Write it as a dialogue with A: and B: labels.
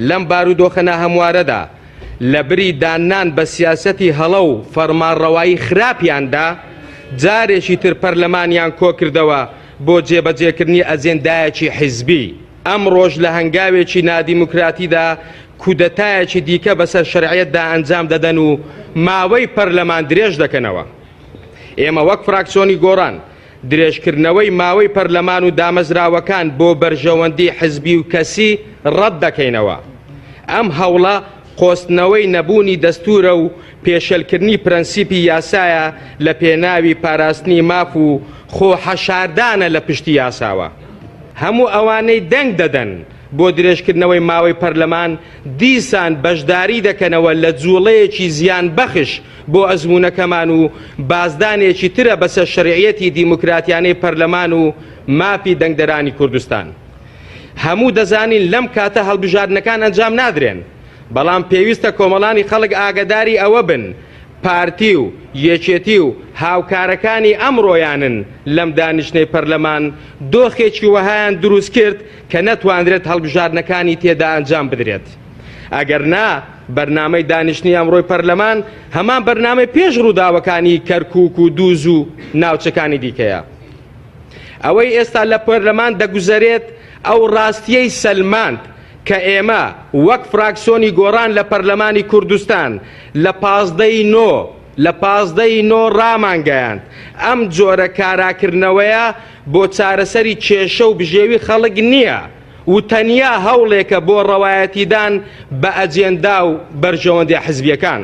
A: لەم بارودۆخە هەموارەدا لە بری دانان بە سیاسەتی هەڵە و فەرمانڕەوایی خراپیاندا جارێکی تر پەرلەمانیان کۆ کردەوە بۆ جێبەجێکردنی ئەجێندایەکی حیزبی. ئەم ڕۆژ لە هەنگاوێکی نادیموکراتیدا کودەتایەکی دیکە بەسەر شەرعیەتدا ئەنجام دەدەن و ماوەی پەرلەمان درێژ دەکەنەوە. ئێمە وەک فراکسیۆنی گۆڕان درێژکردنەوەی ماوەی پەرلەمان و دامەزراوەکان بۆ بەرژەوەندی حزبی و کەسی ڕەت دەکەینەوە. ئەم هەوڵە قۆستنەوەی نەبوونی دەستورە و پێشەلکردنی پرەنسیپی یاسایە لە پێناوی پاراستنی ماف و خۆحەشاردانە لە پشتی یاساوە. هەموو ئەوانەی دەنگ دەدەن بۆ درێژکردنەوەی ماوەی پەرلەمان دیسان بەشداری دەکەنەوە لە جوڵەیەکی زیان بەخش بۆ ئەزموونەکەمان و بازدانێکی ترە بەسەر شەرعیەتی دیموکراتیانەی پەرلەمان و مافی دەنگدەرانی کوردستان. هەموو دەزانین لەم کاتە هەڵبژاردنەکان ئەنجام نادرێن، بەڵام پێویستە کۆمەڵانی خەڵک ئاگاداری ئەوە بن پارتی و یەکێتی و هاوکارەکانی ئەمڕۆیانن لەم دانیشتنەی پەرلەمان دۆخێکی وەهایان دروست کرد کە نەتوانرێت هەڵبژاردنەکانی تێدا ئەنجام بدرێت. ئەگەر نا بەرنامەی دانیشتنی ئەمڕۆی پەرلەمان هەمان بەرنامەی پێش ڕووداوەکانی کەرکووک و دووز و ناوچەکانی دیکەیە. ئەوەی ئێستا لە پەرلەمان دەگوزارێت ئەو ڕاستیەی سەلماند کە ئێمە وەک فراکسیۆنی گۆڕان لە پەرلەمانی کوردستان لە 15ی نۆ ڕامانگەیاند. ئەم جۆرە کاراکردنەوەیە بۆ چارەسەری کێشە و بژێوی خەڵک نییە و تەنیا هەوڵێکە بۆ ڕەوایەتیدان بە ئەجێندا و بەرژەوەندی حزبیەکان.